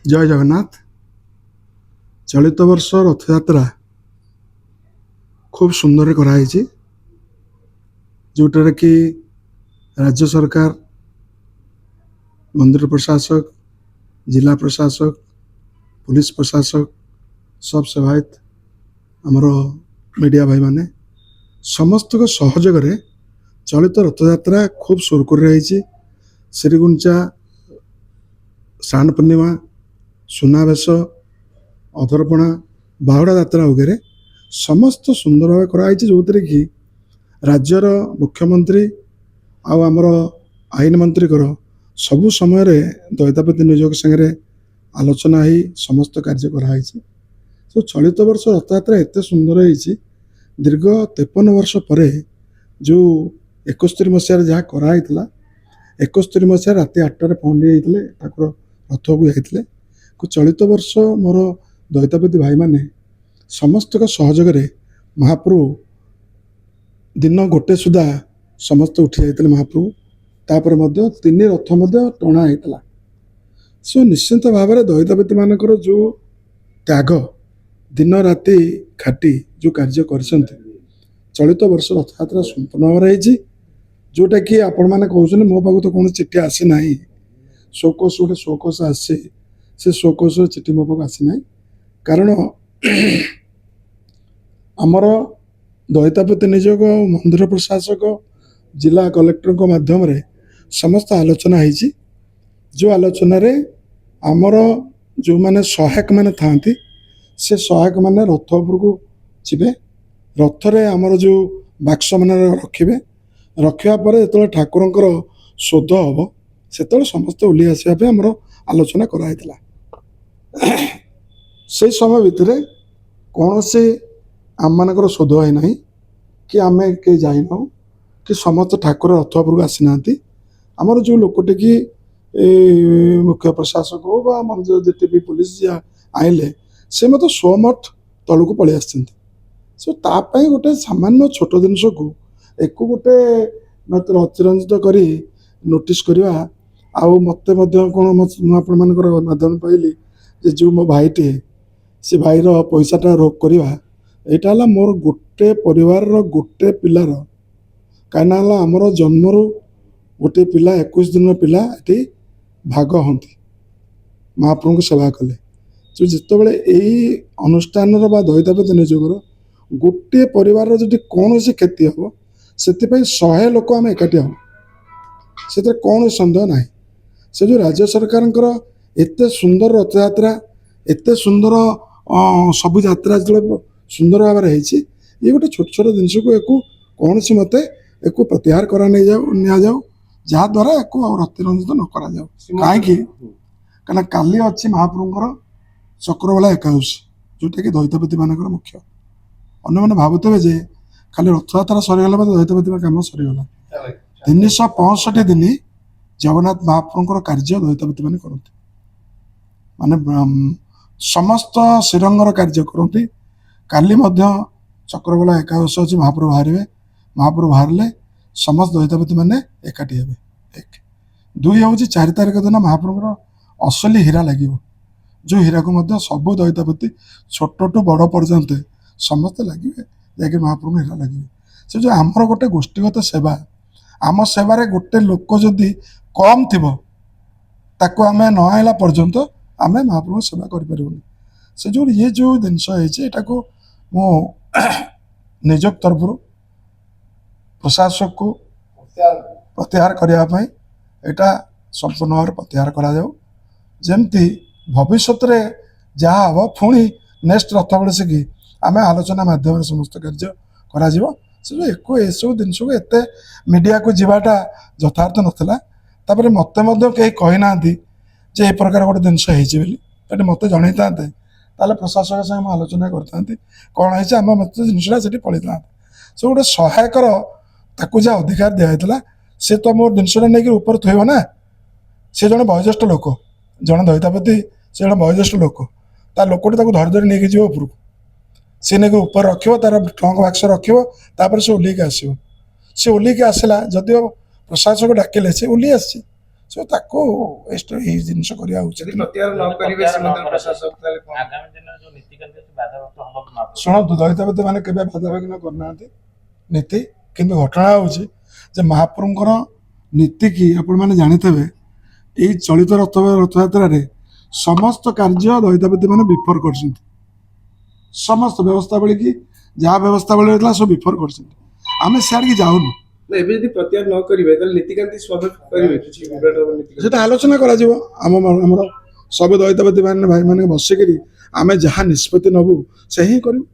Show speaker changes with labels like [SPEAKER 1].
[SPEAKER 1] जय जगन्नाथ। चलित वर्ष रथयात्रा खूब सुंदर कराई, जोटार कि राज्य सरकार, मंदिर प्रशासक, जिला प्रशासक, पुलिस प्रशासक, सब सेवायत आमर मीडिया भाई माने समस्त सहयोग चलित रथयात्रा खूब सुरखुर रही। श्रीगुंचा, स्नान पूर्णिमा, सुनावेश, अधरपणा, बाहुड़ा यात्रा वगैरह समस्त सुंदर भाव कराई, जो कि राज्यर मुख्यमंत्री आमर आईन मंत्री सबु समय दैतापति नियोग संगे आलोचना ही समस्त कार्य कराई। तो चलित वर्ष रथयात्रा एत सुंदर हो दीर्घ 53 वर्ष पर जो 71 मसीह जहाँ कराई 71 मसीह राति 8 पहुंची जाते ठाकुर रथ को जाते। चलित वर्ष मोर दैतापति भाई माने समस्त सहयोग महाप्रभु दिन गोटे सुधा समस्त उठी जाते महाप्रभु, तापर 3 रथ टणा होता। सो निश्चिंत भाव में दैतापति मानकर जो त्याग दिन राति खाटी जो कार्य कर चलित वर्ष रथयात्रा संपूर्ण भाव में जोटा कि आपण मैंने कहते मो पाक तो कौन चिठी आसी ना, शोकोस गोटे शोकोस आसे से शोकोस चिठी मो पाक आसी ना, कारण आमर दैतापति नियोग मंदिर प्रशासक जिला कलेक्टर को माध्यम रे समस्त आलोचना है, जो आलोचन आमर जो माने सहायक माने थांती से सहायक माने रथ उपरको जीवे, रथ रे आमर जो बाक्स माने रखिबे, रखिया पर जो ठाकुरंकर शोध हम से समस्त ओली आसवाई आमर आलोचना कराइला। से समय भितर कौन से आम मानकर शोध है ना कि आम कहीं जाना कि समस्त ठाकुर रथ उपरको आसी ना, आमर जो लोकटे कि मुख्य प्रशासक हो जिते भी पुलिस जी आइले से मत स्वमठ तलू को पलि आस। सो तापाई गोटे सामान्य छोट जिनस को एक गोटे मत अतिरंजित कर नोटिस करवा आउ मत कौन आपण मान माध्यम पाइली जो मो भाईटे से भाईर पैसाटा रोक करवा यहाँ मोर गोटे परिवार गोटे पिलार कहीं आमर जन्मर गोटे पिला 21 दिन पिला ये भाग हंती महाप्रभु को सेवा कले। जो जिते बड़े यही अनुष्ठान दैतापति निजोगर गोटे परिवार जो कौन सी क्षति हम से 100 लोक आम एकाठी हम से कौन सन्देह ना। से जो राज्य सरकार एत सुंदर रथयात्रा एत सुंदर सबु यात्रा जो सुंदर भाव ये गोटे छोट छोट जिनस को एक कौन सी मत एक प्रत्याहार करा नहीं जाऊ जहाद्वारा एक अतिरंजित न करा कहीं काली अच्छी महाप्रभुंर चक्रवाला एकादशी जोटा कि दैतापति मान मुख्य अन्य मैंने भावुवे जे खाली रथयात्रा सरीगला दैतापति कम सरीगला 365 दिन जगन्नाथ महाप्रभुंर कार्य दैतापति मैंने करते माने समस्त श्रीरंगर कार्य करती। काली चक्रवाला एकादशी अच्छी महाप्रभु बाहर समस्त दैतापति मैंने एकाठी हे। 2 हूँ 4 तारिख दिन महाप्रभुर असली हीरा लगे, जो हीरा को सबू दैतापति छोट टू बड़ पर्यंत समस्ते लगे जैक महाप्रभु हीरा लगे। से जो आमर गोटे गोष्ठीगत सेवा आम सेवार गोटे लोक जदि कम थी ताको आम न आइला पर्यंत आम महाप्रभु सेवा करें। से जो ये जो जिनस को मो निजोग तरफ प्रशासक को प्रत्याहार करने यहाँ संपूर्ण भाव प्रत्याहार करमती भविष्य जहाँ हम पुणी नेक्स्ट रथ बड़े कि आम आलोचना माध्यम समस्त कार्य करा से जो एक सब जिनस को एत मीडिया को जीवाटा यथार्थ नाला। मत कहीं कहीना जे ए प्रकार गोटे जिनस होती मत जन था प्रशासक संगे आलोचना करते कौन है आम मत जिनसा से पलि था से गोटे सहायकर ताकू जहाँ अधिकार दिखाई सी तो मोर जिनसा नहीं ऊपर थोब ना। सी जन वयोज्येष्ठ लोक जन दैतापति से जन वयोज्येष्ठ लोक ता लोकटे धरी धरी नहीं जी उपरको सी नहीं ऊपर रख तार ट्रंक बाक्स रखिपर से ओल्ल आसो सी ओल्ल आसला जदिव प्रशासक डाकिले से ओल्ली ସୋ ତାକୁ ଏଇ ଜିନିଷ କରିବା ଉଚିତ
[SPEAKER 2] ଯଦି ପ୍ରତ୍ୟାହାର ନ କରିବେ ଶ୍ରୀମନ୍ଦିର ପ୍ରଶାସକ ତାହେଲେ କଣ?
[SPEAKER 3] ଆଗାମୀ ଦିନରେ ଯୋଉ ନୀତିକାନ୍ତି ଅଛି ବାଧାପ୍ରାପ୍ତ ହବ କି ନ ହବ?
[SPEAKER 1] ଶୁଣନ୍ତୁ ଦଇତାପତି ମାନେ କେବେ ବାଧାବିଘ୍ନ କରିନାହାନ୍ତି ନୀତି, କିନ୍ତୁ ଘଟଣା ହେଉଛି ଯେ ମହାପ୍ରଭୁଙ୍କର ନୀତି କି ଆପଣମାନେ ଜାଣିଥିବେ ଏଇ ଚଳିତ ରଥଯାତ୍ରାରେ ସମସ୍ତ କାର୍ଯ୍ୟ ଦଇତାପତି ମାନେ ବିଫର କରିଛନ୍ତି। ସମସ୍ତ ବ୍ୟବସ୍ଥାବଳୀ କି ଯାହା ବ୍ୟବସ୍ଥାବଳୀ ରହିଥିଲା ସବୁ ବିଫର କରିଛନ୍ତି। ଆମେ ସିଆଡ଼ିକି ଯାଉନୁ,
[SPEAKER 2] ନା ଏବେ ଯଦି ପ୍ରତ୍ୟାହାର ନ କରିବେ ତାହେଲେ ନୀତିକାନ୍ତି ସ୍ୱାଭାବିକ କରିବେ କିଛି ବିରାଟ ହବ ନୀତିକାନ୍ତି।
[SPEAKER 1] ସେଟା ଆଲୋଚନା କରାଯିବ। ଆମର ସବୁ ଦଇତାପତି ମାନେ ଭାଇମାନେ ବସିକିରି ଆମେ ଯାହା ନିଷ୍ପତ୍ତି ନେବୁ ସେ ହିଁ କରିବୁ।